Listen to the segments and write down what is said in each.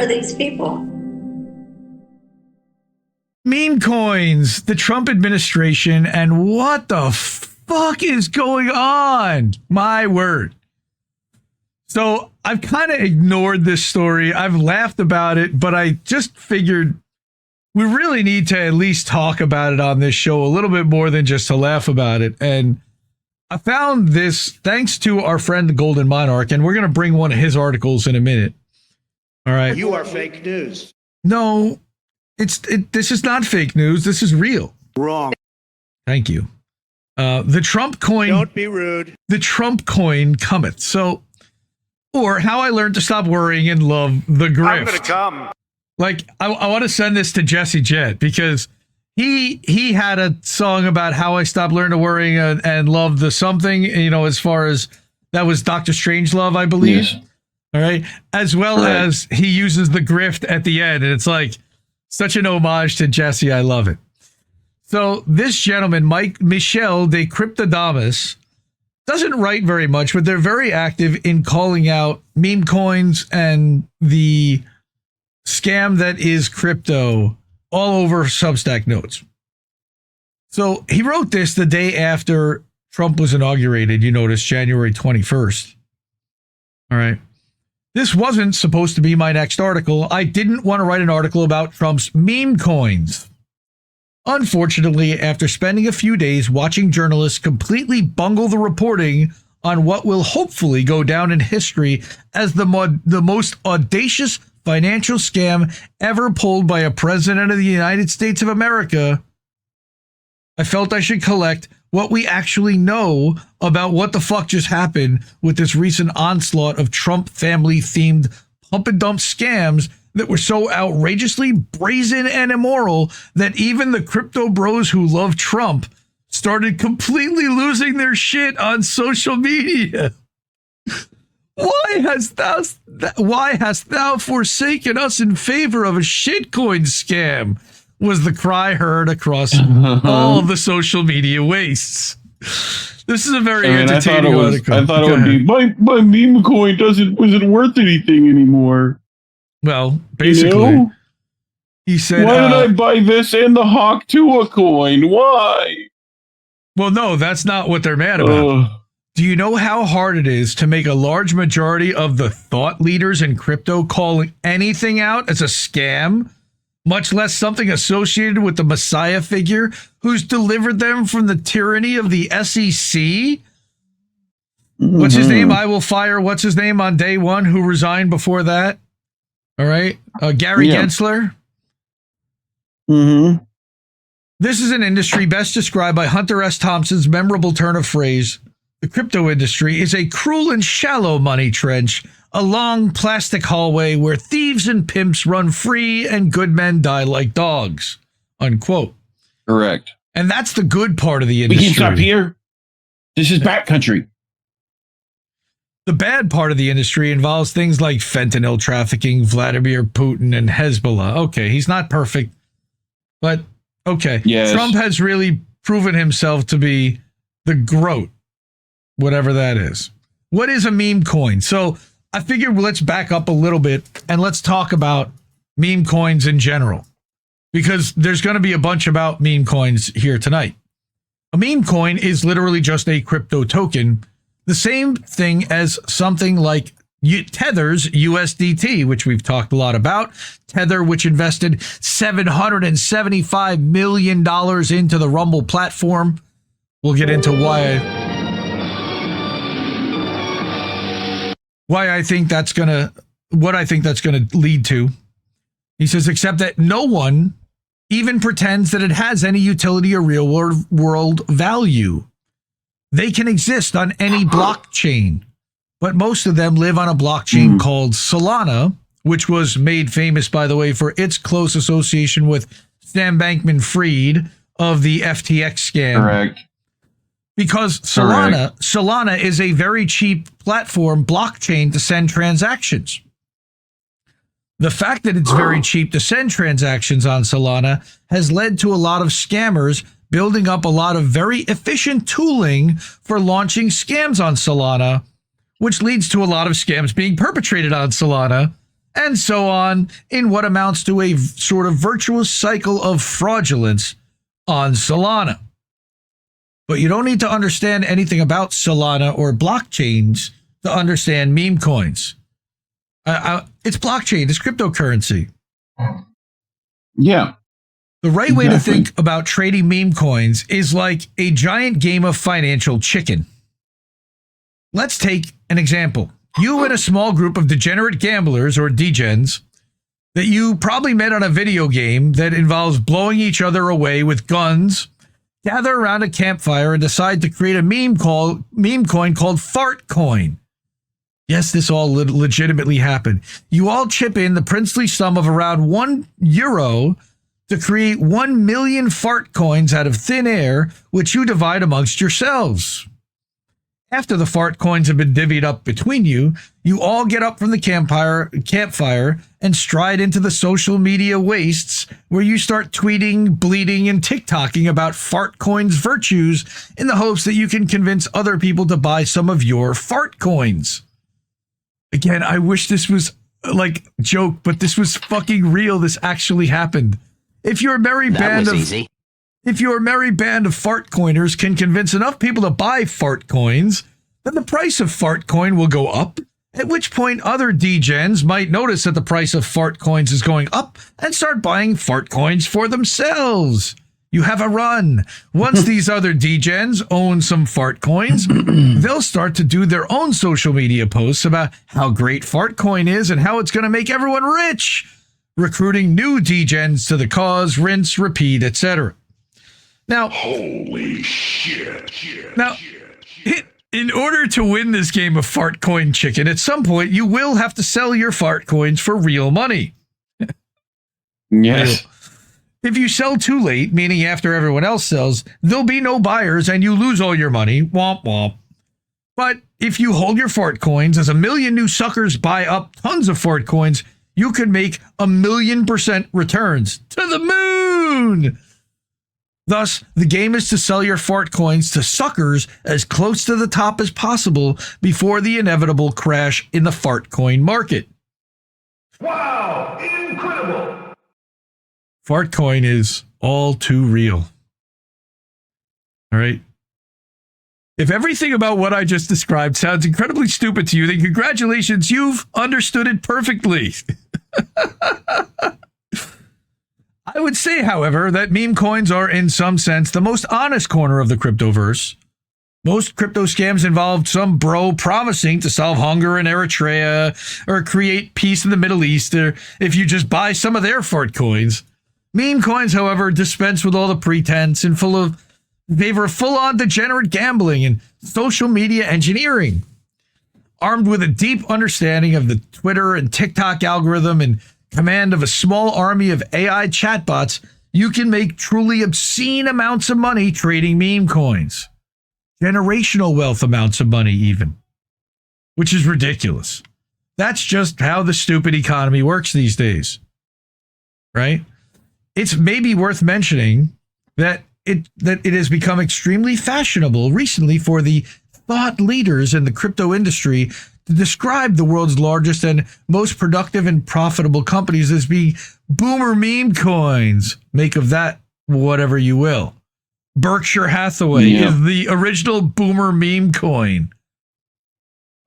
are these people? Meme coins, the Trump administration, and what the fuck is going on? My word. So I've kind of ignored this story. I've laughed about it, but I just figured we really need to at least talk about it on this show a little bit more than just to laugh about it. And I found this thanks to our friend, the Golden Monarch, and we're going to bring one of his articles in a minute. All right. You are fake news. No, this is not fake news. This is real. Wrong. Thank you. The Trump coin. Don't be rude. The Trump coin cometh. So, or how I learned to stop worrying and love the grift. I'm going to come. Like, I want to send this to Jett because he had a song about how I stopped learning to worry and love the something, you know, as far as that was Dr. Strangelove, I believe. Yes. All right. As well as he uses the grift at the end. And it's like such an homage to Jesse. I love it. So this gentleman, Michel de Cryptadamus, doesn't write very much, but they're very active in calling out meme coins and the scam that is crypto all over Substack notes. So he wrote this the day after Trump was inaugurated. You notice January 21st. All right. This wasn't supposed to be my next article. I didn't want to write an article about Trump's meme coins. Unfortunately, after spending a few days watching journalists completely bungle the reporting on what will hopefully go down in history as the most audacious financial scam ever pulled by a president of the United States of America, I felt I should collect what we actually know about what the fuck just happened with this recent onslaught of Trump family-themed pump and dump scams that were so outrageously brazen and immoral that even the crypto bros who love Trump started completely losing their shit on social media. Why hast thou forsaken us in favor of a shitcoin scam? Was the cry heard across all of the social media wastes. This is a very entertaining article. I thought it would be my meme coin wasn't worth anything anymore. Well, basically, he said, "Why did I buy this and the Hawk Tua coin? Why?" Well, no, that's not what they're mad about. Do you know how hard it is to make a large majority of the thought leaders in crypto calling anything out as a scam, much less something associated with the Messiah figure who's delivered them from the tyranny of the SEC? What's his name? I will fire. What's his name on day one who resigned before that? All right. Gary Gensler. This is an industry best described by Hunter S. Thompson's memorable turn of phrase. The crypto industry is a cruel and shallow money trench, a long plastic hallway where thieves and pimps run free and good men die like dogs, unquote. Correct. And that's the good part of the industry. We can't stop here. This is backcountry. The bad part of the industry involves things like fentanyl trafficking, Vladimir Putin, and Hezbollah. Okay, he's not perfect, but okay. Yes. Trump has really proven himself to be the GROAT, whatever that is. What is a meme coin? So I figured let's back up a little bit and let's talk about meme coins in general, because there's going to be a bunch about meme coins here tonight. A meme coin is literally just a crypto token, the same thing as something like Tether's USDT, which we've talked a lot about. Tether, which invested $775 million into the Rumble platform. We'll get into why I think that's what I think that's gonna lead to. He says, except that no one even pretends that it has any utility or real world value. They can exist on any blockchain, but most of them live on a blockchain called Solana, which was made famous, by the way, for its close association with Sam Bankman-Fried of the FTX scam. Correct. Because Solana is a very cheap platform blockchain to send transactions. The fact that it's very cheap to send transactions on Solana has led to a lot of scammers building up a lot of very efficient tooling for launching scams on Solana, which leads to a lot of scams being perpetrated on Solana and so on, in what amounts to a sort of virtuous cycle of fraudulence on Solana. But you don't need to understand anything about Solana or blockchains to understand meme coins. It's blockchain, it's cryptocurrency. Yeah. The right way to think about trading meme coins is like a giant game of financial chicken. Let's take an example. You and a small group of degenerate gamblers or degens that you probably met on a video game that involves blowing each other away with guns gather around a campfire and decide to create a meme coin called Fart Coin. Yes, this all legitimately happened. You all chip in the princely sum of around €1 to create 1 million fart coins out of thin air, which you divide amongst yourselves. After the fart coins have been divvied up between you, you all get up from the campfire and stride into the social media wastes where you start tweeting, bleeding, and TikToking about fart coins' virtues in the hopes that you can convince other people to buy some of your fart coins. Again, I wish this was like a joke, but this was fucking real. This actually happened. If your merry band of fart coiners can convince enough people to buy fart coins, then the price of fart coin will go up, at which point other degens might notice that the price of fart coins is going up and start buying fart coins for themselves. You have a run. Once these other degens own some fart coins, they'll start to do their own social media posts about how great fart coin is and how it's going to make everyone rich, recruiting new degens to the cause, rinse, repeat, etc. Now, holy shit. Now, in order to win this game of fart coin chicken, at some point you will have to sell your fart coins for real money. Yes. If you sell too late, meaning after everyone else sells, there'll be no buyers and you lose all your money. Womp womp. But if you hold your fart coins as 1 million new suckers buy up tons of fart coins, you could make 1,000,000% returns to the moon. Thus, the game is to sell your fart coins to suckers as close to the top as possible before the inevitable crash in the fart coin market. Wow, incredible. Fart coin is all too real. All right. If everything about what I just described sounds incredibly stupid to you, then congratulations, you've understood it perfectly. I would say, however, that meme coins are in some sense the most honest corner of the cryptoverse. Most crypto scams involved some bro promising to solve hunger in Eritrea or create peace in the Middle East, or if you just buy some of their fart coins. Meme coins, however, dispense with all the pretense and favor full-on degenerate gambling and social media engineering. Armed with a deep understanding of the Twitter and TikTok algorithm and command of a small army of AI chatbots, you can make truly obscene amounts of money trading meme coins. Generational wealth amounts of money even. Which is ridiculous. That's just how the stupid economy works these days. Right? It's maybe worth mentioning that it has become extremely fashionable recently for the thought leaders in the crypto industry to describe the world's largest and most productive and profitable companies as being boomer meme coins. Make of that whatever you will. Berkshire Hathaway is the original boomer meme coin.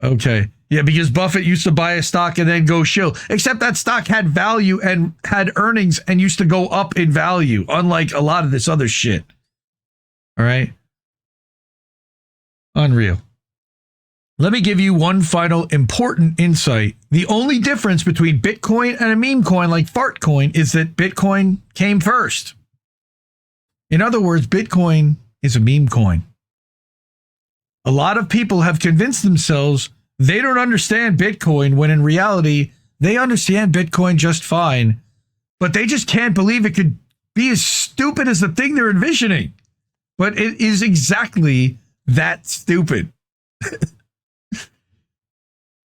Okay. Yeah, because Buffett used to buy a stock and then go shill. Except that stock had value and had earnings and used to go up in value, unlike a lot of this other shit. All right? Unreal. Let me give you one final important insight. The only difference between Bitcoin and a meme coin like Fart Coin is that Bitcoin came first. In other words, Bitcoin is a meme coin. A lot of people have convinced themselves they don't understand Bitcoin when in reality, they understand Bitcoin just fine, but they just can't believe it could be as stupid as the thing they're envisioning. But it is exactly that stupid.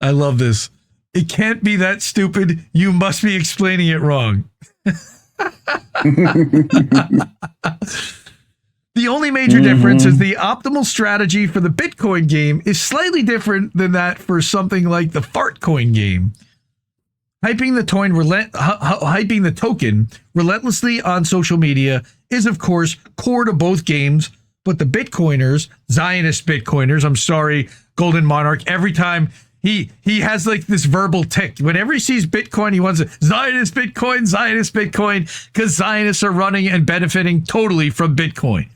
I love this. It can't be that stupid. You must be explaining it wrong. The only major difference is the optimal strategy for the Bitcoin game is slightly different than that for something like the Fart Coin game. Hyping the token relentlessly on social media is, of course, core to both games. But the Bitcoiners, Zionist Bitcoiners, I'm sorry, Golden Monarch, every time he has like this verbal tick. Whenever he sees Bitcoin, he wants to Zionist Bitcoin, because Zionists are running and benefiting totally from Bitcoin.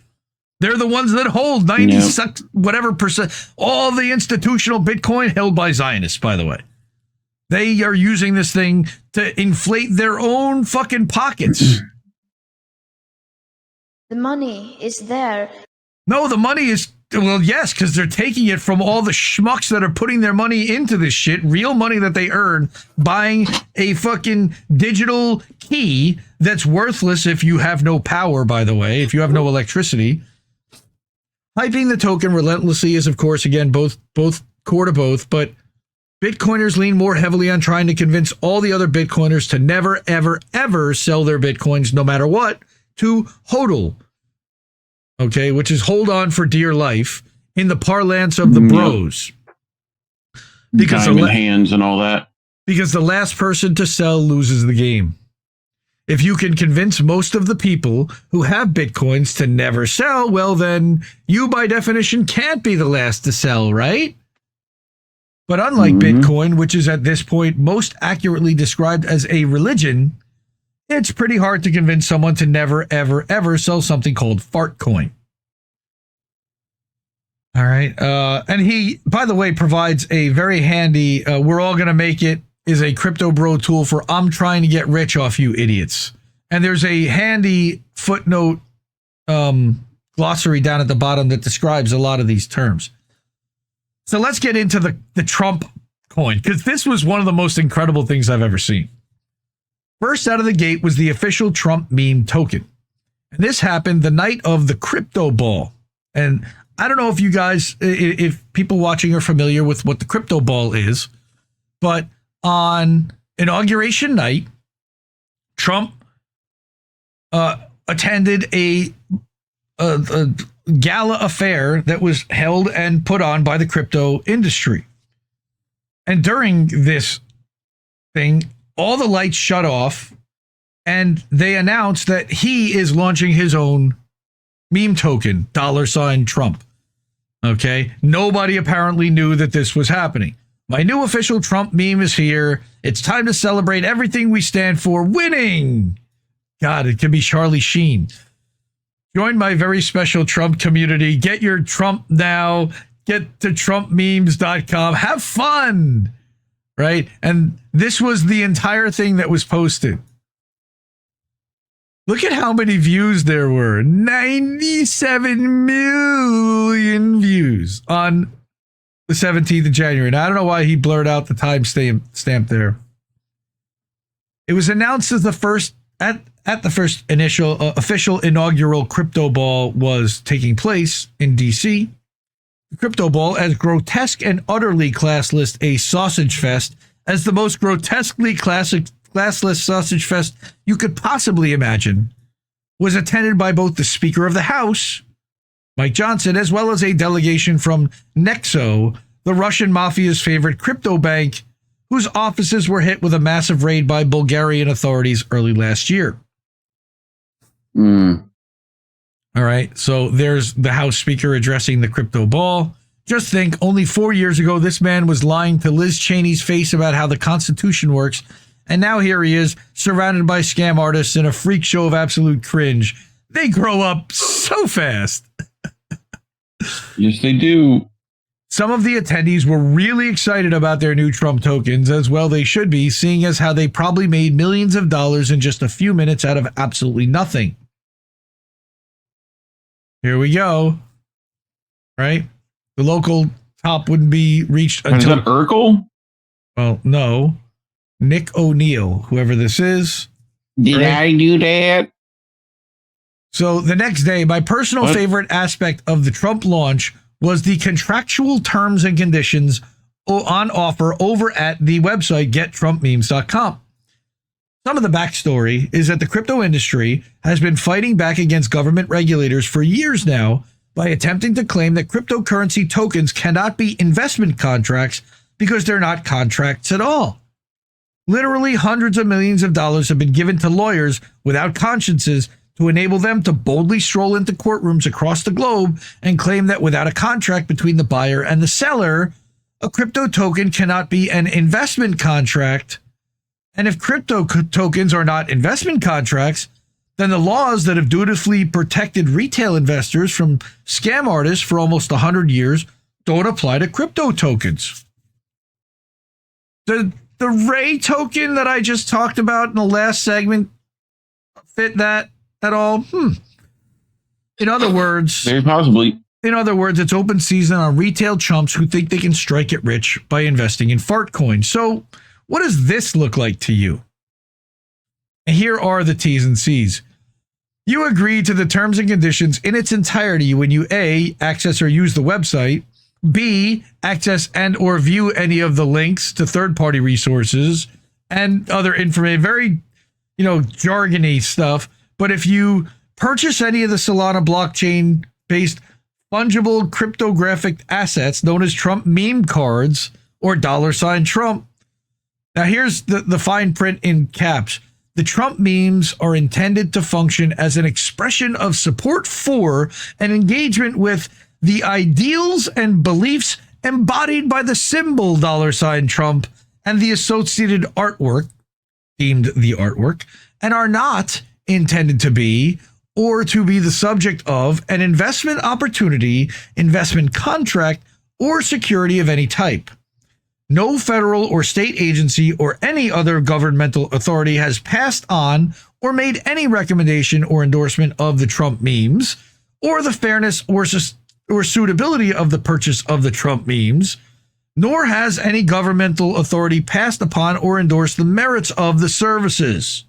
They're the ones that hold 96 whatever percent, all the institutional Bitcoin held by Zionists, by the way. They are using this thing to inflate their own fucking pockets. The money is there. No, the money is, well, yes, because they're taking it from all the schmucks that are putting their money into this shit, real money that they earn, buying a fucking digital key that's worthless if you have no power, by the way, if you have no electricity. Hyping the token relentlessly is, of course, again, both core to both, but Bitcoiners lean more heavily on trying to convince all the other Bitcoiners to never, ever, ever sell their Bitcoins, no matter what, to HODL. Okay, which is hold on for dear life in the parlance of the bros. Because diamond hands and all that. Because the last person to sell loses the game. If you can convince most of the people who have Bitcoins to never sell, well, then you by definition can't be the last to sell, right? But unlike Bitcoin, which is at this point most accurately described as a religion, it's pretty hard to convince someone to never, ever, ever sell something called Fartcoin. All right. And he, by the way, provides a very handy, we're all going to make it, is a crypto bro tool for I'm trying to get rich off you idiots. And there's a handy footnote glossary down at the bottom that describes a lot of these terms. So let's get into the Trump coin, because this was one of the most incredible things I've ever seen. First out of the gate was the official Trump meme token. And this happened the night of the crypto ball. And I don't know if you guys, if people watching are familiar with what the crypto ball is, but on inauguration night, Trump attended a gala affair that was held and put on by the crypto industry. And during this thing, all the lights shut off, and they announced that he is launching his own meme token, $Trump. Okay? Nobody apparently knew that this was happening. My new official Trump meme is here. It's time to celebrate everything we stand for. Winning! God, it could be Charlie Sheen. Join my very special Trump community. Get your Trump now. Get to TrumpMemes.com. Have fun! Right? And this was the entire thing that was posted. Look at how many views there were. 97 million views on the 17th of January. Now, I don't know why he blurred out the time stamp there. It was announced as the first, at the first initial official inaugural crypto ball was taking place in DC. The crypto ball, as grotesque and utterly classless a sausage fest as the most grotesquely classless sausage fest you could possibly imagine, was attended by both the Speaker of the House, Mike Johnson, as well as a delegation from Nexo, the Russian mafia's favorite crypto bank, whose offices were hit with a massive raid by Bulgarian authorities early last year. All right, so there's the House Speaker addressing the crypto ball. Just think, only 4 years ago, this man was lying to Liz Cheney's face about how the Constitution works, and now here he is, surrounded by scam artists in a freak show of absolute cringe. They grow up so fast. Yes, they do. Some of the attendees were really excited about their new Trump tokens, as well they should be, seeing as how they probably made millions of dollars in just a few minutes out of absolutely nothing. Here we go. Right? The local top wouldn't be reached until... Is that Urkel? Well, no. Nick O'Neill, whoever this is. Did I do that? So the next day, my personal favorite aspect of the Trump launch was the contractual terms and conditions on offer over at the website gettrumpmemes.com. Some of the backstory is that the crypto industry has been fighting back against government regulators for years now by attempting to claim that cryptocurrency tokens cannot be investment contracts because they're not contracts at all. Literally hundreds of millions of dollars have been given to lawyers without consciences to enable them to boldly stroll into courtrooms across the globe and claim that without a contract between the buyer and the seller, a crypto token cannot be an investment contract. And if crypto tokens are not investment contracts, then the laws that have dutifully protected retail investors from scam artists for almost 100 years don't apply to crypto tokens. The Ray token that I just talked about in the last segment fit that at all? In other words, Very possibly. In other words, it's open season on retail chumps who think they can strike it rich by investing in fart coins. So what does this look like to you? And here are the T's and C's. You agree to the terms and conditions in its entirety when you A, access or use the website, B, access and or view any of the links to third-party resources and other information, very, jargony stuff. But if you purchase any of the Solana blockchain-based fungible cryptographic assets known as Trump meme cards or $Trump. Now here's the fine print in caps. The Trump memes are intended to function as an expression of support for and engagement with the ideals and beliefs embodied by the symbol $Trump and the associated artwork, deemed the artwork, and are not intended to be or to be the subject of an investment opportunity, investment contract, or security of any type. No federal or state agency or any other governmental authority has passed on or made any recommendation or endorsement of the Trump memes or the fairness or suitability of the purchase of the Trump memes, nor has any governmental authority passed upon or endorsed the merits of the services.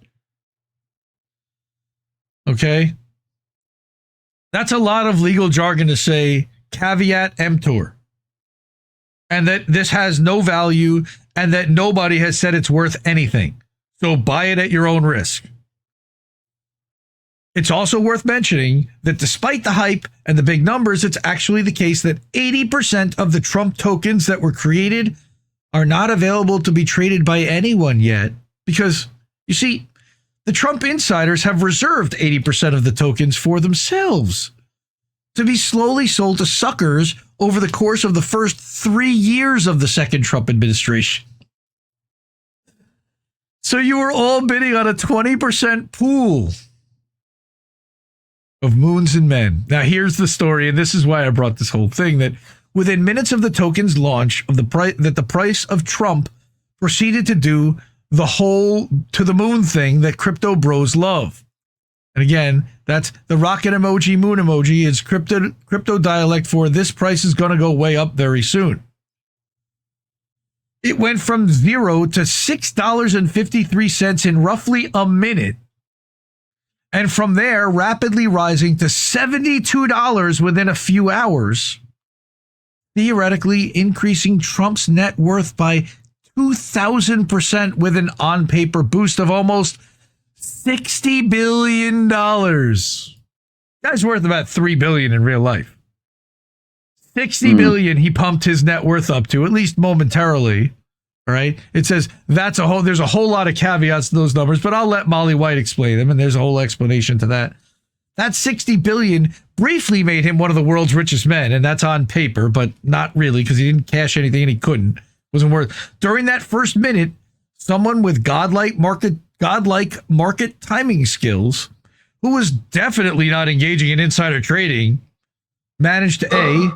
Okay? That's a lot of legal jargon to say caveat emptor. And that this has no value and that nobody has said it's worth anything. So buy it at your own risk. It's also worth mentioning that despite the hype and the big numbers, it's actually the case that 80% of the Trump tokens that were created are not available to be traded by anyone yet. Because, you see, the Trump insiders have reserved 80% of the tokens for themselves to be slowly sold to suckers over the course of the first 3 years of the second Trump administration. So you were all bidding on a 20% pool of moons and men. Now here's the story, and this is why I brought this whole thing, that within minutes of the token's launch, of the price of Trump proceeded to do the whole to the moon thing that crypto bros love. And again, that's the rocket emoji, moon emoji is crypto dialect for this price is going to go way up very soon. It went from $0 to $6.53 in roughly a minute. And from there, rapidly rising to $72 within a few hours, theoretically increasing Trump's net worth by 2,000% with an on-paper boost of almost $60 billion. Guy's worth about $3 billion in real life. 60 billion he pumped his net worth up to, at least momentarily. All right. It says there's a whole lot of caveats to those numbers, but I'll let Molly White explain them. And there's a whole explanation to that. That 60 billion briefly made him one of the world's richest men. And that's on paper, but not really, because he didn't cash anything and he couldn't. Wasn't worth. During that first minute, someone with godlike market timing skills, who was definitely not engaging in insider trading, managed to A,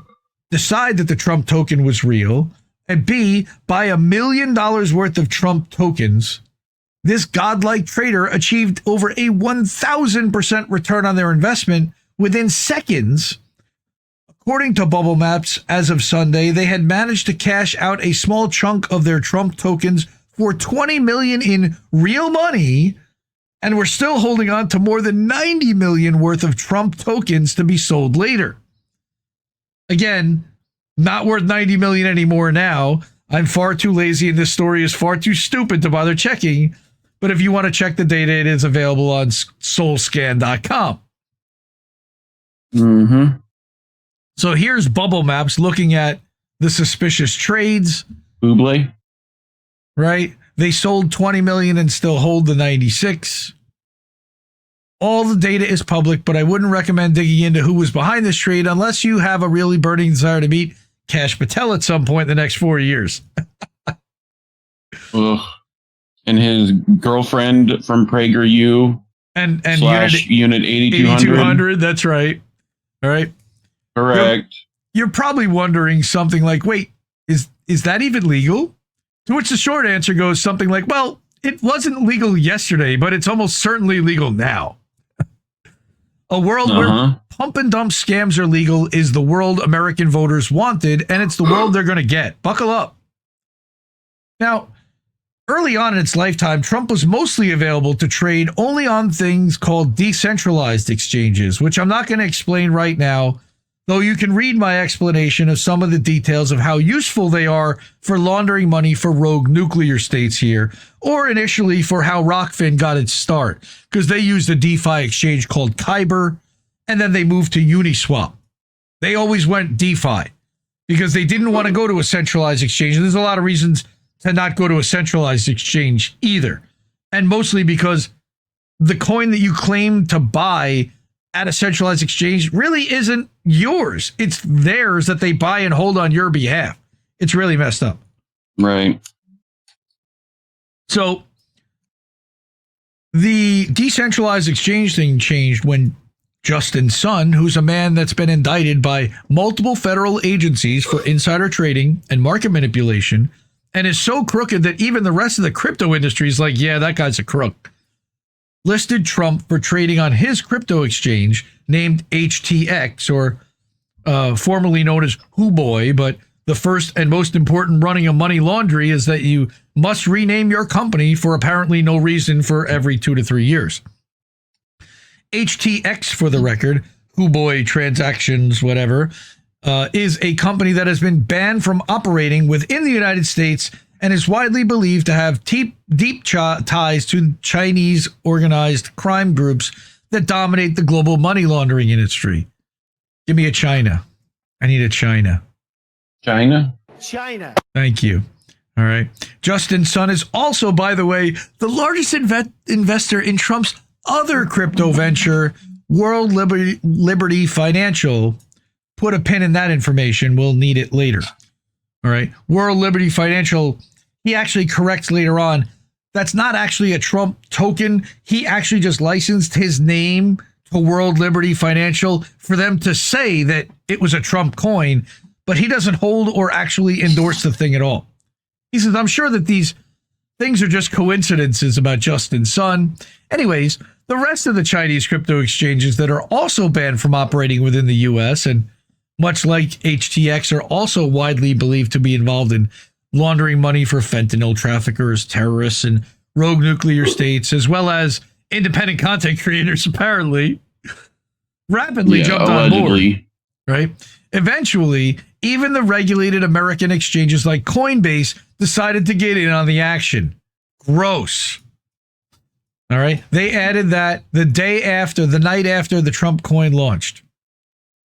decide that the Trump token was real, and B, buy $1 million worth of Trump tokens. This godlike trader achieved over a 1,000% return on their investment within seconds. According to Bubble Maps, as of Sunday, they had managed to cash out a small chunk of their Trump tokens for $20 million in real money, and were still holding on to more than $90 million worth of Trump tokens to be sold later. Again, not worth $90 million anymore now. I'm far too lazy and this story is far too stupid to bother checking. But if you want to check the data, it is available on soulscan.com. Mm-hmm. So here's Bubble Maps looking at the suspicious trades. Buble. Right? They sold 20 million and still hold the 96. All the data is public, but I wouldn't recommend digging into who was behind this trade unless you have a really burning desire to meet Kash Patel at some point in the next 4 years. Ugh. And his girlfriend from PragerU and Unit 8200. That's right. All right. Correct. You're probably wondering something like, wait, is that even legal? To which the short answer goes something like, well, it wasn't legal yesterday, but it's almost certainly legal now. A world where pump and dump scams are legal is the world American voters wanted, and it's the world they're going to get. Buckle up. Now, early on in its lifetime, Trump was mostly available to trade only on things called decentralized exchanges, which I'm not going to explain right now, though you can read my explanation of some of the details of how useful they are for laundering money for rogue nuclear states here, or initially for how Rockfin got its start, because they used a DeFi exchange called Kyber, and then they moved to Uniswap. They always went DeFi because they didn't want to go to a centralized exchange. And there's a lot of reasons to not go to a centralized exchange either. And mostly because the coin that you claim to buy at a centralized exchange really isn't yours. It's theirs that they buy and hold on your behalf. It's really messed up. Right. So the decentralized exchange thing changed when Justin Sun, who's a man that's been indicted by multiple federal agencies for insider trading and market manipulation, and is so crooked that even the rest of the crypto industry is like, yeah, that guy's a crook, listed Trump for trading on his crypto exchange named HTX, or formerly known as Huboy. But the first and most important running of money laundry is that you must rename your company for apparently no reason for every 2 to 3 years. HTX, for the record, Huboy Transactions, whatever, is a company that has been banned from operating within the United States and is widely believed to have deep ties to Chinese organized crime groups that dominate the global money laundering industry. Give me a China. I need a China. China? China. Thank you. All right. Justin Sun is also, by the way, the largest investor in Trump's other crypto venture, World Liberty Financial. Put a pin in that information. We'll need it later. All right. World Liberty Financial, he actually corrects later on, that's not actually a Trump token. He actually just licensed his name to World Liberty Financial for them to say that it was a Trump coin, but he doesn't hold or actually endorse the thing at all. He says, I'm sure that these things are just coincidences about Justin Sun. Anyways, the rest of the Chinese crypto exchanges that are also banned from operating within the U.S. and much like HTX are also widely believed to be involved in laundering money for fentanyl traffickers, terrorists, and rogue nuclear states, as well as independent content creators, apparently, rapidly jumped allegedly on board. Right? Eventually, even the regulated American exchanges like Coinbase decided to get in on the action. Gross. All right. They added that the night after the Trump coin launched.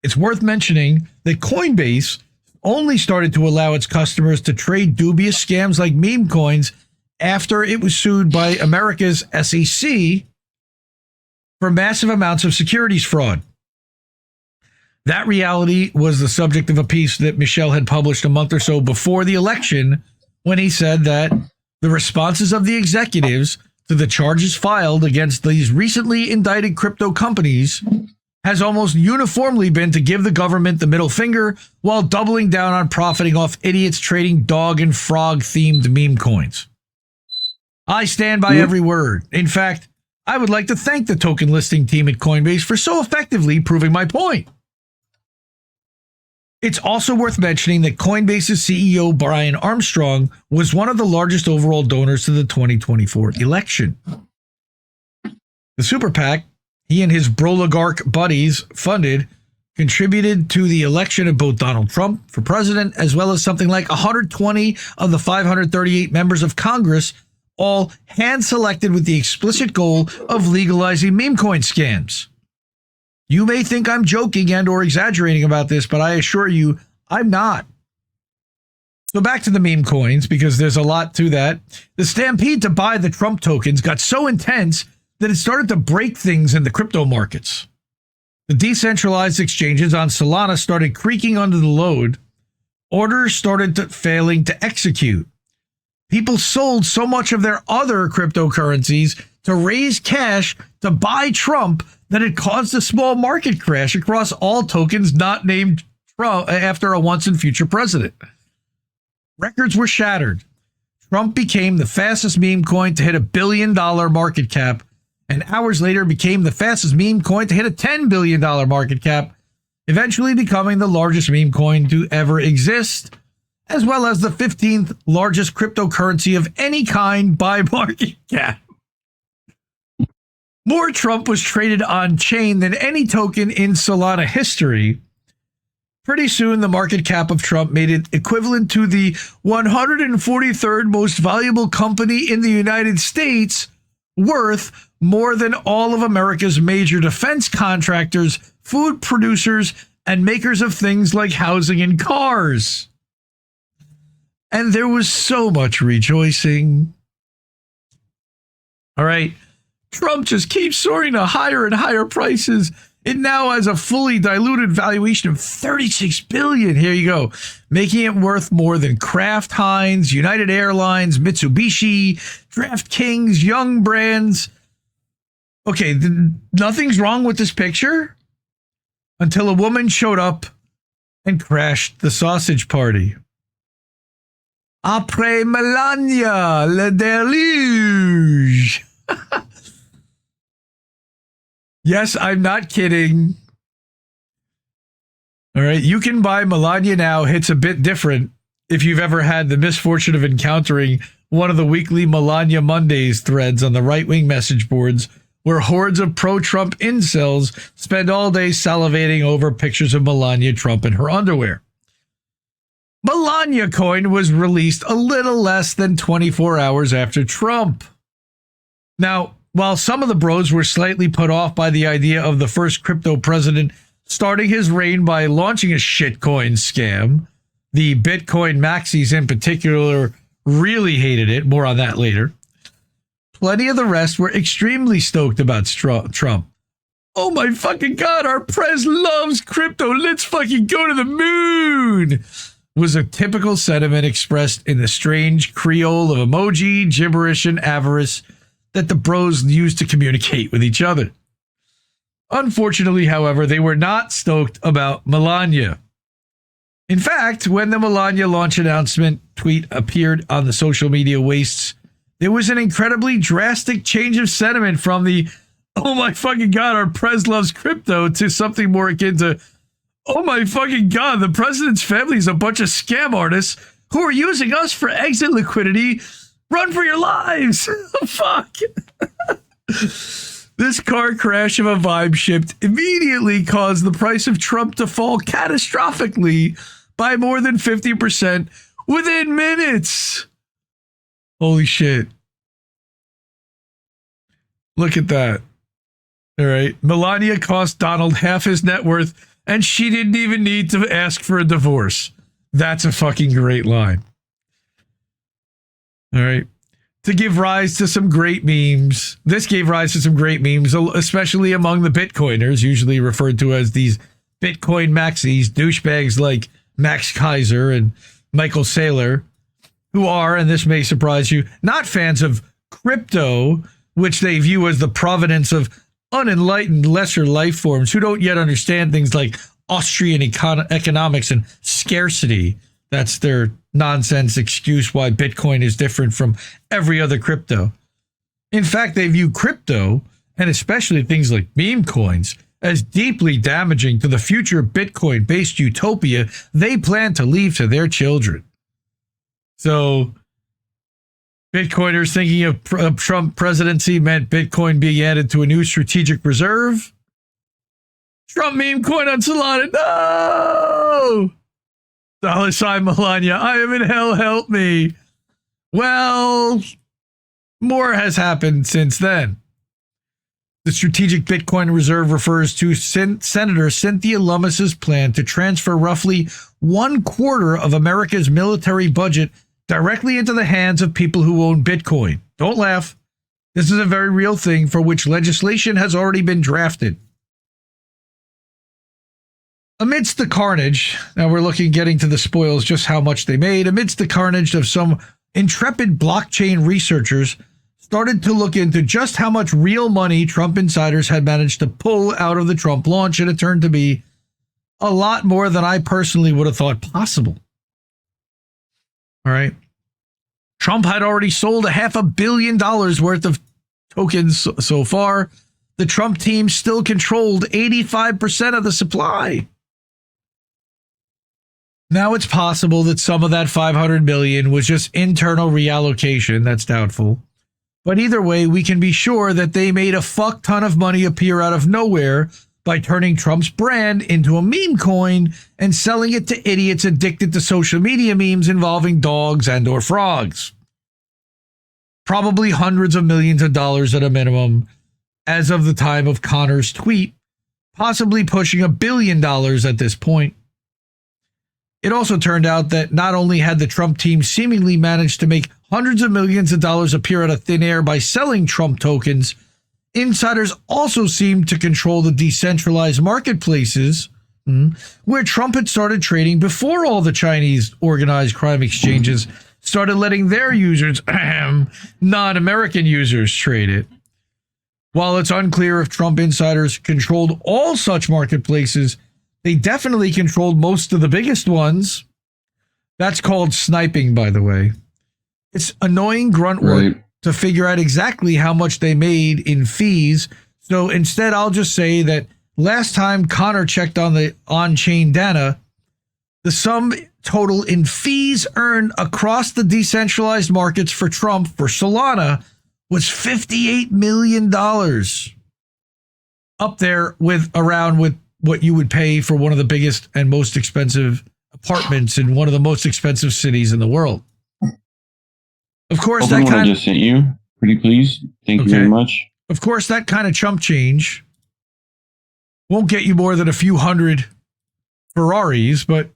It's worth mentioning that Coinbase only started to allow its customers to trade dubious scams like meme coins after it was sued by America's SEC for massive amounts of securities fraud. That reality was the subject of a piece that Michel had published a month or so before the election, when he said that the responses of the executives to the charges filed against these recently indicted crypto companies has almost uniformly been to give the government the middle finger while doubling down on profiting off idiots trading dog and frog themed meme coins. I stand by every word. In fact, I would like to thank the token listing team at Coinbase for so effectively proving my point. It's also worth mentioning that Coinbase's CEO, Brian Armstrong, was one of the largest overall donors to the 2024 election. The super PAC he and his Broligarch buddies funded contributed to the election of both Donald Trump for president, as well as something like 120 of the 538 members of Congress, all hand-selected with the explicit goal of legalizing meme coin scams. You may think I'm joking and or exaggerating about this, but I assure you I'm not. So back to the meme coins, because there's a lot to that. The stampede to buy the Trump tokens got so intense that it started to break things in the crypto markets. The decentralized exchanges on Solana started creaking under the load. Orders started failing to execute. People sold so much of their other cryptocurrencies to raise cash to buy Trump that it caused a small market crash across all tokens not named Trump after a once and future president. Records were shattered. Trump became the fastest meme coin to hit $1 billion market cap, and hours later became the fastest meme coin to hit a $10 billion market cap, eventually becoming the largest meme coin to ever exist, as well as the 15th largest cryptocurrency of any kind by market cap. More Trump was traded on chain than any token in Solana history. Pretty soon, the market cap of Trump made it equivalent to the 143rd most valuable company in the United States, worth more than all of America's major defense contractors, food producers, and makers of things like housing and cars. And there was so much rejoicing. All right. Trump just keeps soaring to higher and higher prices. It now has a fully diluted valuation of $36 billion. Here you go. Making it worth more than Kraft Heinz, United Airlines, Mitsubishi, DraftKings, Young Brands. Okay, nothing's wrong with this picture until a woman showed up and crashed the sausage party. Après Melania, le deluge. Yes, I'm not kidding. All right, you can buy Melania now. It's a bit different if you've ever had the misfortune of encountering one of the weekly Melania Mondays threads on the right-wing message boards where hordes of pro-Trump incels spend all day salivating over pictures of Melania Trump in her underwear. Melania coin was released a little less than 24 hours after Trump. Now, while some of the bros were slightly put off by the idea of the first crypto president starting his reign by launching a shitcoin scam, the Bitcoin maxis in particular really hated it. More on that later. Plenty of the rest were extremely stoked about Trump. Oh my fucking God, our prez loves crypto. Let's fucking go to the moon. Was a typical sentiment expressed in the strange Creole of emoji, gibberish, and avarice that the bros used to communicate with each other. Unfortunately, however, they were not stoked about Melania. In fact, when the Melania launch announcement tweet appeared on the social media wastes, there was an incredibly drastic change of sentiment from the, oh my fucking God, our prez loves crypto, to something more akin to, oh my fucking God, the president's family is a bunch of scam artists who are using us for exit liquidity. Run for your lives. Fuck. This car crash of a vibe shift immediately caused the price of Trump to fall catastrophically by more than 50% within minutes. Holy shit. Look at that. All right. Melania cost Donald half his net worth, and she didn't even need to ask for a divorce. That's a fucking great line. All right. To give rise to some great memes. This gave rise to some great memes, especially among the Bitcoiners, usually referred to as these Bitcoin maxis, douchebags like Max Kaiser and Michael Saylor, who are, and this may surprise you, not fans of crypto, which they view as the provenance of unenlightened lesser life forms who don't yet understand things like Austrian economics and scarcity. That's their nonsense excuse why Bitcoin is different from every other crypto. In fact, they view crypto, and especially things like meme coins, as deeply damaging to the future Bitcoin-based utopia they plan to leave to their children. So, Bitcoiners thinking of Trump presidency meant Bitcoin being added to a new strategic reserve. Trump meme coin on Solana. No! $sign Melania, I am in hell, help me. Well, more has happened since then. The Strategic Bitcoin Reserve refers to Senator Cynthia Lummis's plan to transfer roughly 1/4 of America's military budget directly into the hands of people who own Bitcoin. Don't laugh. This is a very real thing for which legislation has already been drafted. Amidst the carnage, now we're getting to the spoils, just how much they made. Amidst the carnage of some intrepid blockchain researchers started to look into just how much real money Trump insiders had managed to pull out of the Trump launch, and it turned to be a lot more than I personally would have thought possible. All right. Trump had already sold $500 million worth of tokens so far. The Trump team still controlled 85% of the supply. Now it's possible that some of that $500 million was just internal reallocation. That's doubtful. But either way, we can be sure that they made a fuck ton of money appear out of nowhere by turning Trump's brand into a meme coin and selling it to idiots addicted to social media memes involving dogs and or frogs. Probably hundreds of millions of dollars at a minimum as of the time of Connor's tweet, possibly pushing $1 billion at this point. It also turned out that not only had the Trump team seemingly managed to make hundreds of millions of dollars appear out of thin air by selling Trump tokens, insiders also seemed to control the decentralized marketplaces where Trump had started trading before all the Chinese organized crime exchanges started letting their users, non-American users, trade it. While it's unclear if Trump insiders controlled all such marketplaces, they definitely controlled most of the biggest ones. That's called sniping, by the way. It's annoying grunt work to figure out exactly how much they made in fees. So instead, I'll just say that last time Connor checked on the on-chain data, the sum total in fees earned across the decentralized markets for Trump for Solana was $58 million. Up there with what you would pay for one of the biggest and most expensive apartments in one of the most expensive cities in the world. Of course, Open what I just sent you. Pretty please. Thank you very much. Of course, that kind of chump change won't get you more than a few hundred Ferraris, but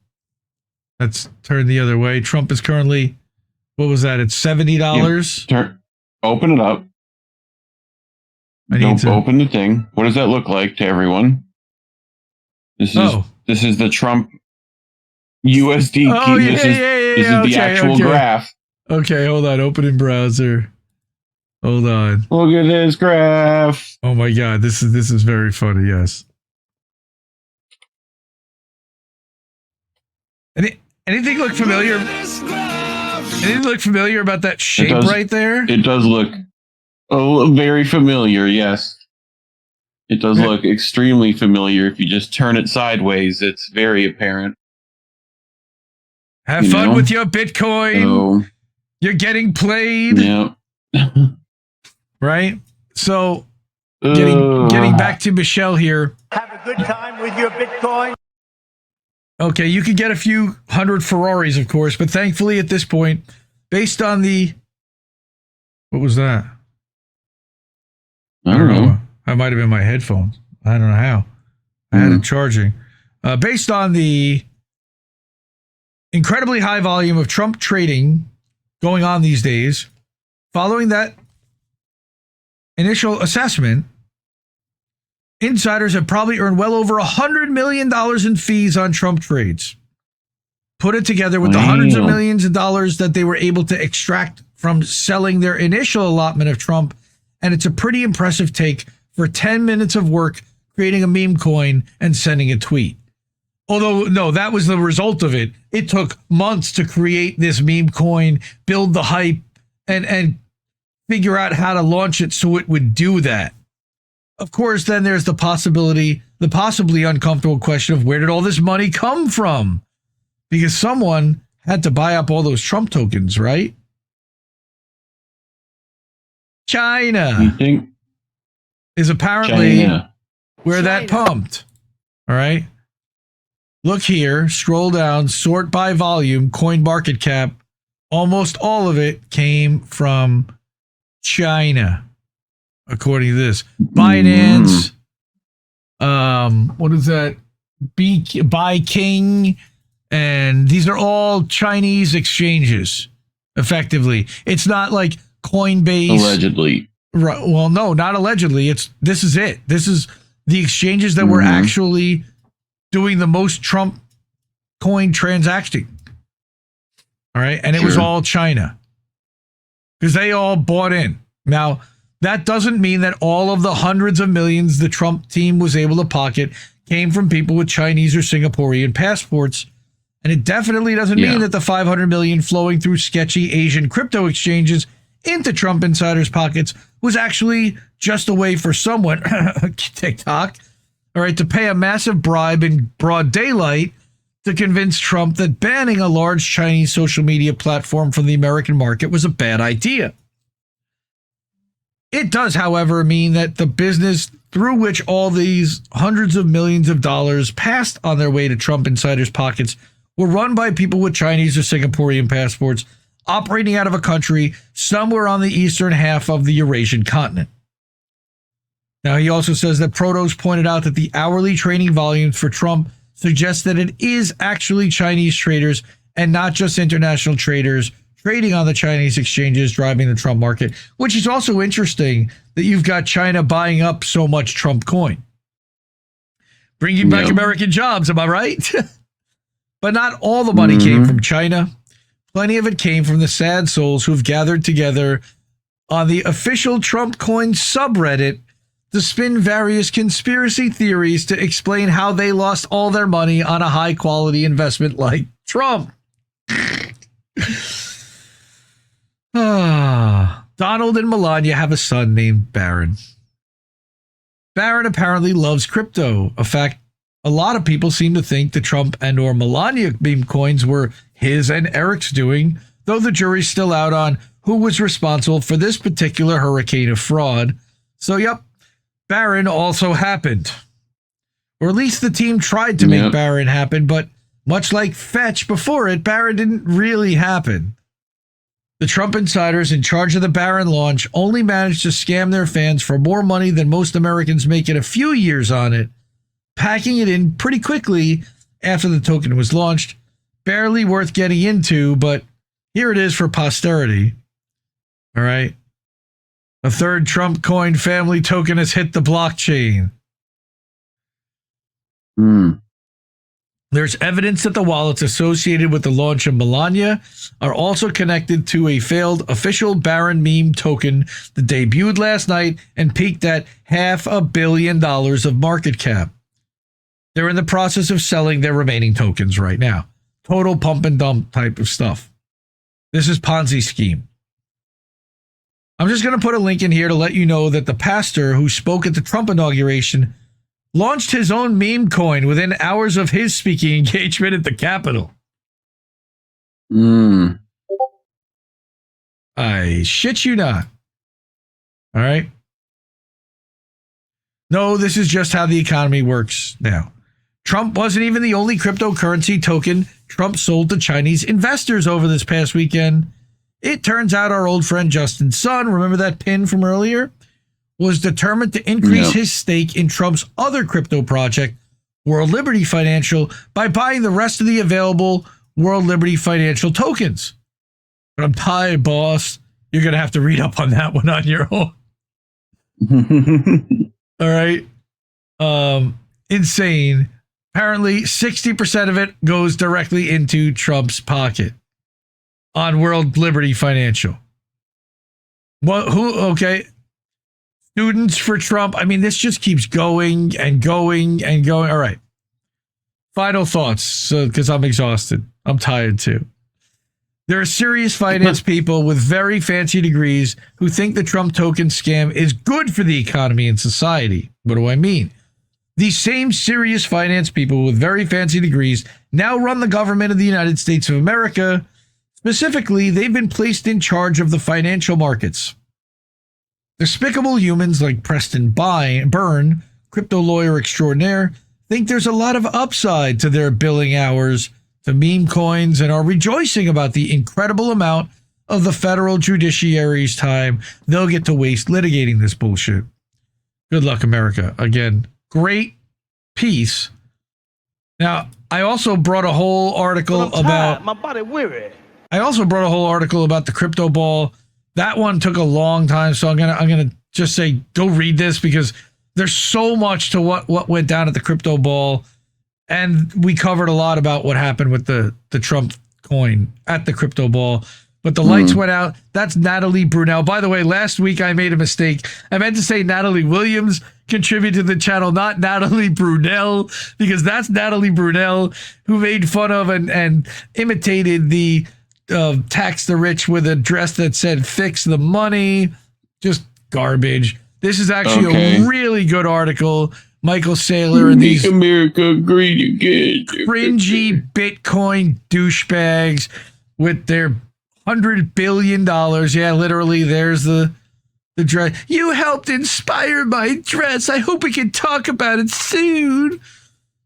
let's turn the other way. Trump is currently, what was that? It's $70. Open it up. Open the thing. What does that look like to everyone? This is the Trump USD. This is the actual graph. Okay, hold on. Open in browser. Hold on. Look at this graph. Oh my God, this is very funny. Yes. Anything look familiar? Anything look familiar about that shape right there? It does look very familiar. Yes. It does look extremely familiar. If you just turn it sideways, it's very apparent. Have fun with your Bitcoin. You're getting played. Yeah. Right? So, getting back to Michel here. Have a good time with your Bitcoin. Okay, you could get a few hundred Ferraris, of course, but thankfully at this point, based on the... What was that? I don't know. That might have been my headphones. I don't know how. I had it charging. Based on the incredibly high volume of Trump trading going on these days, following that initial assessment, insiders have probably earned well over $100 million in fees on Trump trades. Put it together with the hundreds of millions of dollars that they were able to extract from selling their initial allotment of Trump, and it's a pretty impressive take for 10 minutes of work creating a meme coin and sending a tweet. Although, no, that was the result of it. It took months to create this meme coin, build the hype, and figure out how to launch it so it would do that. Of course, then there's the possibly uncomfortable question of where did all this money come from? Because someone had to buy up all those Trump tokens, right? China. You think? Is apparently where that pumped. All right. Look here, scroll down, sort by volume, coin market cap. Almost all of it came from China. according to this. Binance, what is that? Buy King, and these are all Chinese exchanges, effectively. It's not like Coinbase. Allegedly. Right. Well, no, not allegedly. This is it. This is the exchanges that were actually doing the most Trump coin transacting. All right. And it was all China because they all bought in. Now, that doesn't mean that all of the hundreds of millions the Trump team was able to pocket came from people with Chinese or Singaporean passports. And it definitely doesn't mean that the 500 million flowing through sketchy Asian crypto exchanges into Trump insiders' pockets was actually just a way for someone, TikTok, all right, to pay a massive bribe in broad daylight to convince Trump that banning a large Chinese social media platform from the American market was a bad idea. It does, however, mean that the business through which all these hundreds of millions of dollars passed on their way to Trump insiders' pockets were run by people with Chinese or Singaporean passports operating out of a country somewhere on the eastern half of the Eurasian continent. Now, he also says that Protos pointed out that the hourly trading volumes for Trump suggest that it is actually Chinese traders and not just international traders trading on the Chinese exchanges driving the Trump market, which is also interesting that you've got China buying up so much Trump coin. Bringing back American jobs, am I right? But not all the money came from China. Plenty of it came from the sad souls who've gathered together on the official Trump coin subreddit to spin various conspiracy theories to explain how they lost all their money on a high-quality investment like Trump. Donald and Melania have a son named Barron. Barron apparently loves crypto. In fact, a lot of people seem to think the Trump and or Melania meme coins were his and Eric's doing, though the jury's still out on who was responsible for this particular hurricane of fraud. So, yep, Barron also happened. Or at least the team tried to make Barron happen, but much like Fetch before it, Barron didn't really happen. The Trump insiders in charge of the Barron launch only managed to scam their fans for more money than most Americans make in a few years on it, packing it in pretty quickly after the token was launched. Barely worth getting into, but here it is for posterity. All right. A third Trump coin family token has hit the blockchain. There's evidence that the wallets associated with the launch of Melania are also connected to a failed official Barron meme token that debuted last night and peaked at $500 million of market cap. They're in the process of selling their remaining tokens right now. Total pump and dump type of stuff. This is Ponzi scheme. I'm just going to put a link in here to let you know that the pastor who spoke at the Trump inauguration launched his own meme coin within hours of his speaking engagement at the Capitol. I shit you not. All right. No, this is just how the economy works now. Trump wasn't even the only cryptocurrency token Trump sold to Chinese investors over this past weekend. It turns out our old friend Justin Sun, remember that pin from earlier, was determined to increase his stake in Trump's other crypto project, World Liberty Financial, by buying the rest of the available World Liberty Financial tokens. But I'm tired, boss. You're going to have to read up on that one on your own. All right. Insane. Apparently, 60% of it goes directly into Trump's pocket on World Liberty Financial. Okay. Students for Trump. I mean, this just keeps going and going and going. All right. Final thoughts, because I'm exhausted. I'm tired too. There are serious finance people with very fancy degrees who think the Trump token scam is good for the economy and society. What do I mean? These same serious finance people with very fancy degrees now run the government of the United States of America. Specifically, they've been placed in charge of the financial markets. Despicable humans like Preston Byrne, crypto lawyer extraordinaire, think there's a lot of upside to their billing hours to meme coins and are rejoicing about the incredible amount of the federal judiciary's time they'll get to waste litigating this bullshit. Good luck, America. Again, great piece. Now, I also brought a whole article about my body weary. I also brought a whole article about the crypto ball. That one took a long time, so I'm gonna just say go read this because there's so much to what went down at the crypto ball, and we covered a lot about what happened with the Trump coin at the crypto ball. But the lights went out. That's Natalie Brunell. By the way, last week I made a mistake. I meant to say Natalie Williams contributed to the channel, not Natalie Brunell, because that's Natalie Brunell who made fun of and imitated the tax the rich with a dress that said fix the money. Just garbage. This is actually a really good article. Michael Saylor and these America great again. Cringy Bitcoin douchebags with their $100 billion. Yeah, literally, there's the dress. You helped inspire my dress. I hope we can talk about it soon.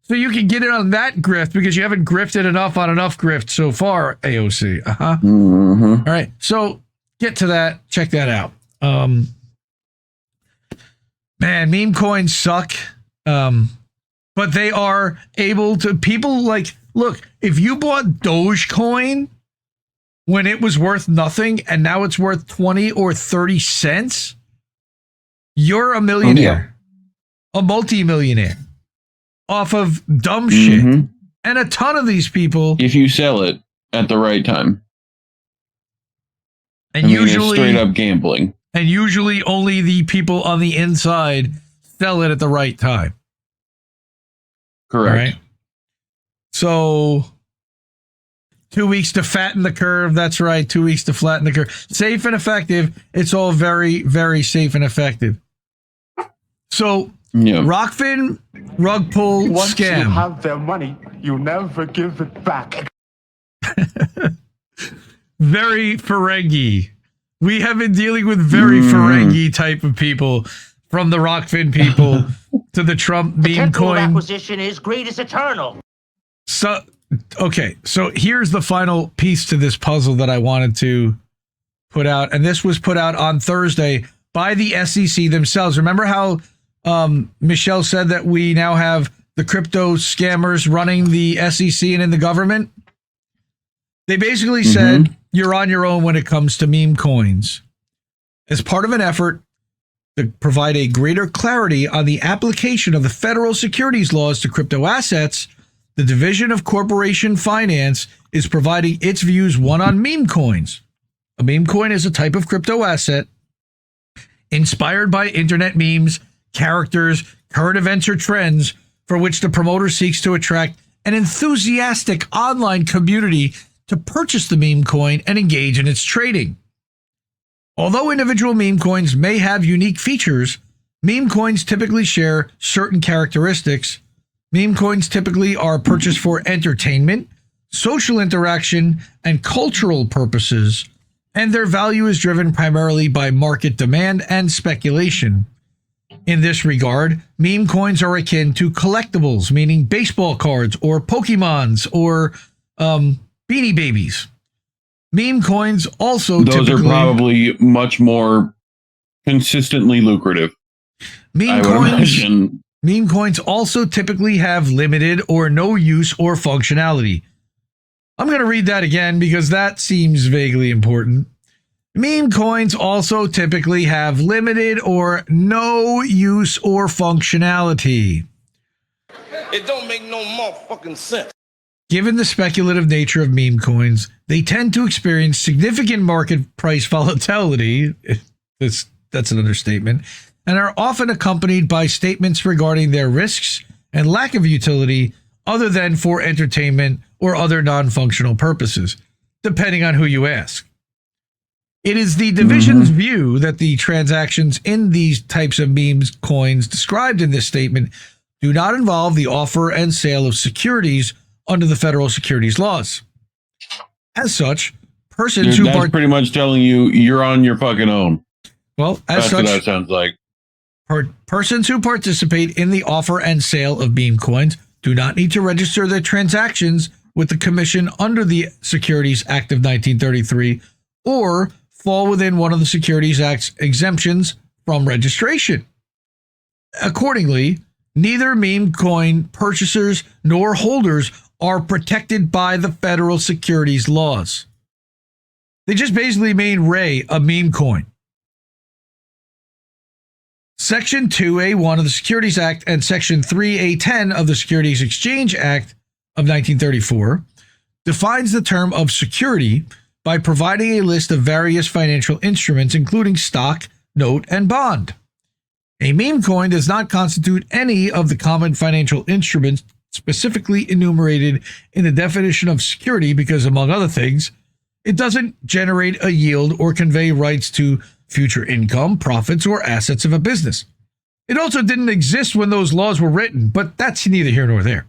So you can get in on that grift because you haven't grifted enough on enough grift so far, AOC. All right, so get to that. Check that out. Man, meme coins suck. But they are able to, people like, look, if you bought Dogecoin when it was worth nothing and now it's worth 20 or 30 cents, you're a millionaire, a multi-millionaire off of dumb shit. And a ton of these people, if you sell it at the right time, and usually it's straight up gambling, and usually only the people on the inside sell it at the right time. Correct. All right. So 2 weeks to fatten the curve. That's right. 2 weeks to flatten the curve. Safe and effective. It's all very, very safe and effective. So Rockfin rug pull Once scam. you have their money, you never give it back. Very Ferengi. We have been dealing with very Ferengi type of people, from the Rockfin people to the Trump meme coin. Acquisition is greed is eternal. So, okay, so here's the final piece to this puzzle that I wanted to put out, and this was put out on Thursday by the SEC themselves. Remember how Michel said that we now have the crypto scammers running the SEC and in the government? They basically said, you're on your own when it comes to meme coins. As part of an effort to provide a greater clarity on the application of the federal securities laws to crypto assets, the Division of Corporation Finance is providing its views on meme coins. A meme coin is a type of crypto asset inspired by internet memes, characters, current events, or trends for which the promoter seeks to attract an enthusiastic online community to purchase the meme coin and engage in its trading. Although individual meme coins may have unique features, meme coins typically share certain characteristics. Meme coins typically are purchased for entertainment, social interaction, and cultural purposes, and their value is driven primarily by market demand and speculation. In this regard, meme coins are akin to collectibles, meaning baseball cards or Pokemons or Beanie Babies. Meme coins also those are probably much more consistently lucrative. Meme coins also typically have limited or no use or functionality. I'm going to read that again because that seems vaguely important. Meme coins also typically have limited or no use or functionality. It don't make no motherfucking sense. Given the speculative nature of meme coins, they tend to experience significant market price volatility. That's an understatement, and are often accompanied by statements regarding their risks and lack of utility other than for entertainment or other non-functional purposes, depending on who you ask. It is the division's view that the transactions in these types of memes coins described in this statement do not involve the offer and sale of securities under the federal securities laws. As such, persons that's pretty much telling you you're on your fucking own. Well, that's what that sounds like. Persons who participate in the offer and sale of meme coins do not need to register their transactions with the Commission under the Securities Act of 1933 or fall within one of the Securities Act's exemptions from registration. Accordingly, neither meme coin purchasers nor holders are protected by the federal securities laws. They just basically made Ray a meme coin. Section 2A1 of the Securities Act and Section 3A10 of the Securities Exchange Act of 1934 defines the term of security by providing a list of various financial instruments, including stock, note, and bond. A meme coin does not constitute any of the common financial instruments specifically enumerated in the definition of security because, among other things, it doesn't generate a yield or convey rights to future income, profits, or assets of a business. It also didn't exist when those laws were written, but that's neither here nor there.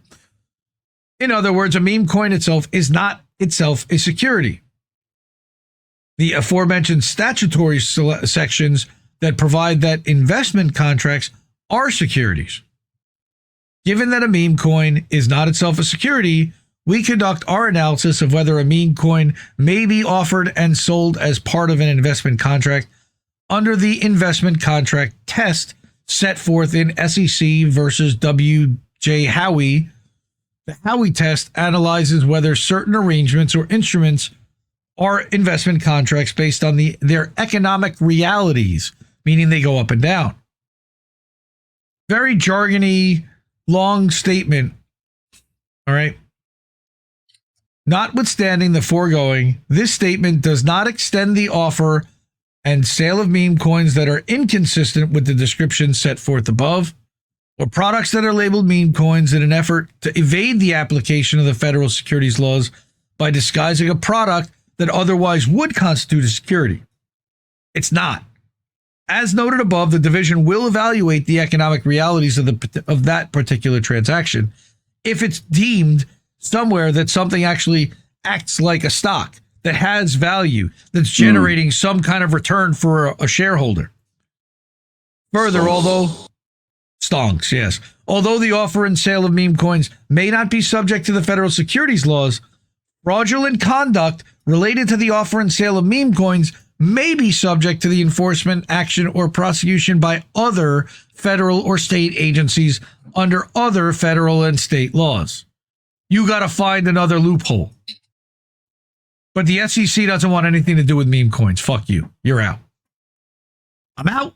In other words, a meme coin itself is not itself a security. The aforementioned statutory sections that provide that investment contracts are securities. Given that a meme coin is not itself a security, we conduct our analysis of whether a meme coin may be offered and sold as part of an investment contract under the investment contract test set forth in SEC versus W.J. Howey. The Howey test analyzes whether certain arrangements or instruments are investment contracts based on their economic realities, meaning they go up and down. Very jargony, long statement. All right. Notwithstanding the foregoing, this statement does not extend the offer and sale of meme coins that are inconsistent with the description set forth above, or products that are labeled meme coins in an effort to evade the application of the federal securities laws by disguising a product that otherwise would constitute a security. It's not. As noted above, the division will evaluate the economic realities of that particular transaction if it's deemed somewhere that something actually acts like a stock that has value, that's generating some kind of return for a shareholder. Further, although the offer and sale of meme coins may not be subject to the federal securities laws, fraudulent conduct related to the offer and sale of meme coins may be subject to the enforcement action or prosecution by other federal or state agencies under other federal and state laws. You got to find another loophole. But the SEC doesn't want anything to do with meme coins. Fuck you. You're out. I'm out.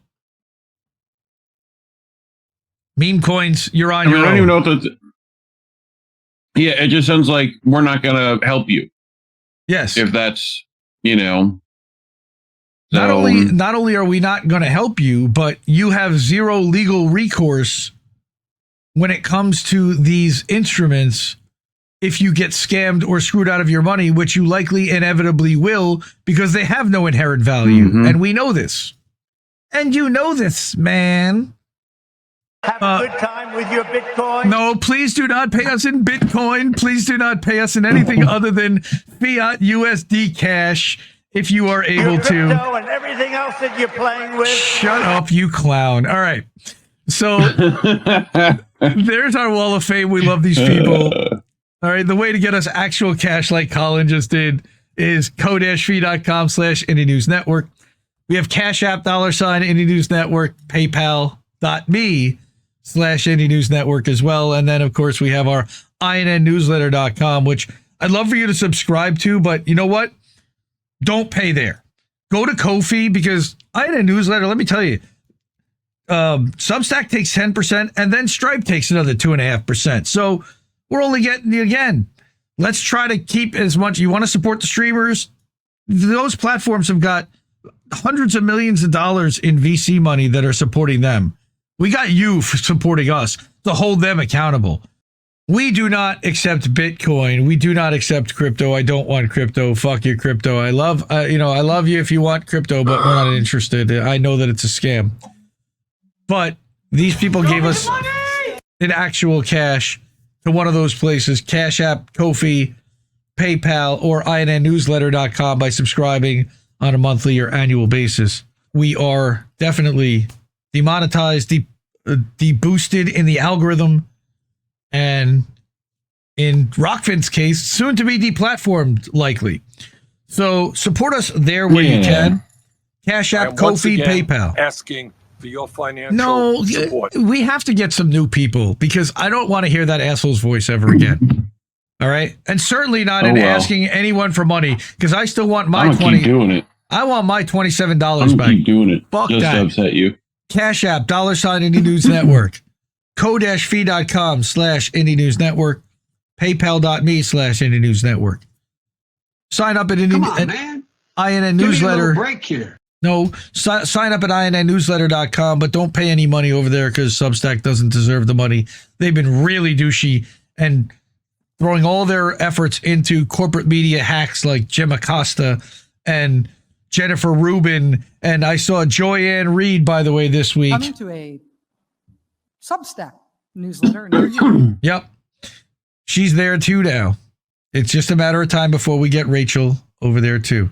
Meme coins, you're on your own. I don't even know what yeah, it just sounds like we're not going to help you. Yes. If that's, so. Not only are we not going to help you, but you have zero legal recourse when it comes to these instruments if you get scammed or screwed out of your money, which you likely inevitably will because they have no inherent value. Mm-hmm. And we know this. And you know this, man. Have a good time with your Bitcoin? No, please do not pay us in Bitcoin. Please do not pay us in anything other than fiat USD cash if you are able to. And everything else that you're playing with. Shut up, you clown. All right. So there's our wall of fame. We love these people. All right. The way to get us actual cash like Colin just did is ko-fi.com/Indie News Network. We have Cash App, $Indie News Network, PayPal.me/Indie News Network as well. And then, of course, we have our INNnewsletter.com, which I'd love for you to subscribe to. But you know what? Don't pay there. Go to Ko-fi because INN Newsletter, let me tell you, Substack takes 10% and then Stripe takes another 2.5%. So we're only getting, again, let's try to keep as much. You want to support the streamers? Those platforms have got hundreds of millions of dollars in VC money that are supporting them. We got you for supporting us to hold them accountable. We do not accept Bitcoin. We do not accept crypto. I don't want crypto. Fuck your crypto. I love you if you want crypto, but we're not interested. I know that it's a scam. But these people gave us an actual cash to one of those places, Cash App, Ko-fi, PayPal, or INNnewsletter.com by subscribing on a monthly or annual basis. We are definitely demonetized, deboosted in the algorithm, and in Rockfin's case, soon to be deplatformed, likely. So support us there where you can. Cash App, Ko-fi, PayPal. Asking for your financial support. We have to get some new people because I don't want to hear that asshole's voice ever again. All right, and certainly not asking anyone for money because I still want my keep doing it. I want my $27 back. Keep doing it. Fuck just that. To upset you. Cash App, $sign Indie News Network, ko-fi.com/Indie News Network, paypal.me/Indie News Network. Sign up at INN Newsletter. Break here. No, sign up at INNnewsletter.com, but don't pay any money over there because Substack doesn't deserve the money. They've been really douchey and throwing all their efforts into corporate media hacks like Jim Acosta and Jennifer Rubin. And I saw Joyanne Reed, by the way, this week. Coming to a Substack newsletter near you. Yep. She's there too now. It's just a matter of time before we get Rachel over there too.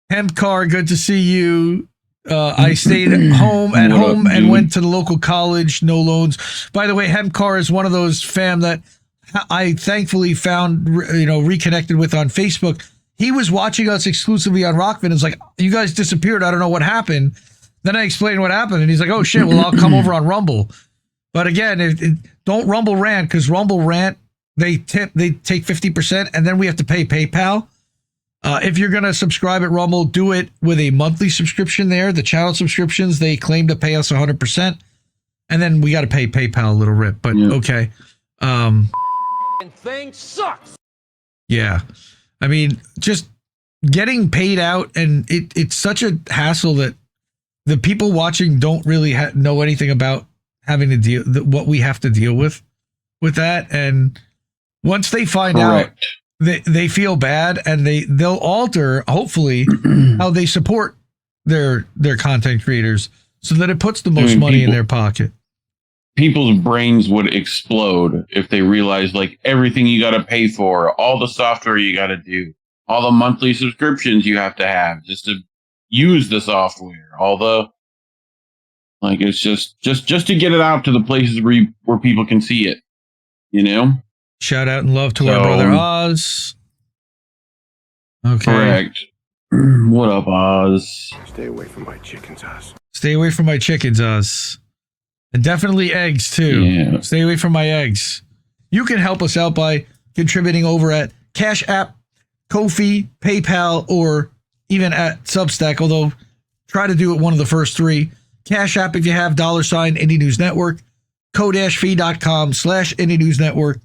Hemp Car, good to see you. I stayed home and went to the local college, no loans. By the way, Hemp Car is one of those fam that I thankfully found, reconnected with on Facebook. He was watching us exclusively on Rockfin. It's like, you guys disappeared. I don't know what happened. Then I explained what happened, and he's like, oh shit, well, I'll come over on Rumble. But again, don't Rumble rant, because Rumble rant, they take 50%, and then we have to pay PayPal. If you're going to subscribe at Rumble, do it with a monthly subscription there. The channel subscriptions, they claim to pay us 100%. And then we got to pay PayPal a little rip, but okay. Thing sucks. Yeah. I mean, just getting paid out, and it's such a hassle that the people watching don't really know anything about having to deal, what we have to deal with that. And once they find out, they feel bad, and they'll alter, hopefully, how they support their content creators so that it puts the most money in their pocket. People's brains would explode if they realized like everything you got to pay for, all the software you got to do, all the monthly subscriptions you have to have just to use the software, all the like, it's just to get it out to the places where people can see it, Shout out and love to our brother Oz. Okay. Correct. What up, Oz? Stay away from my chickens, Oz. Stay away from my chickens, Oz. And definitely eggs, too. Yeah. Stay away from my eggs. You can help us out by contributing over at Cash App, Ko-fi, PayPal, or even at Substack, although try to do it one of the first three. Cash App if you have $sign Indie News Network, ko-fi.com/Indie News Network,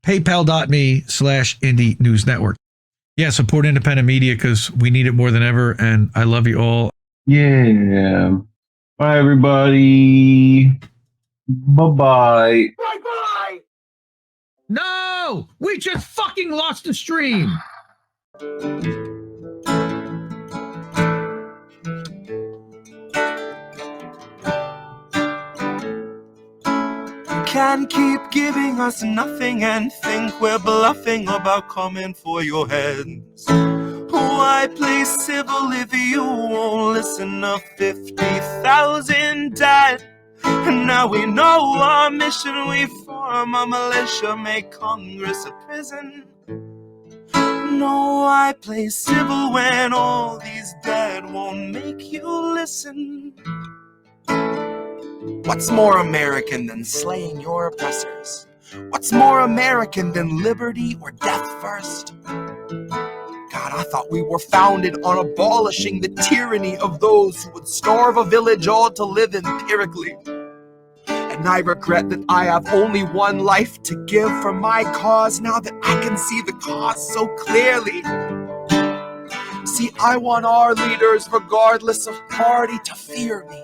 paypal.me/Indie News Network. Yeah, support independent media because we need it more than ever, and I love you all. Yeah. Bye, everybody. Bye-bye. Bye-bye. No! We just fucking lost the stream! Can keep giving us nothing and think we're bluffing about coming for your heads. Why play civil if you won't listen to 50,000 dead? And now we know our mission, we form a militia, make Congress a prison. No, I play civil when all these dead won't make you listen. What's more American than slaying your oppressors? What's more American than liberty or death first? God, I thought we were founded on abolishing the tyranny of those who would starve a village all to live empirically. And I regret that I have only one life to give for my cause now that I can see the cause so clearly. See, I want our leaders, regardless of party, to fear me.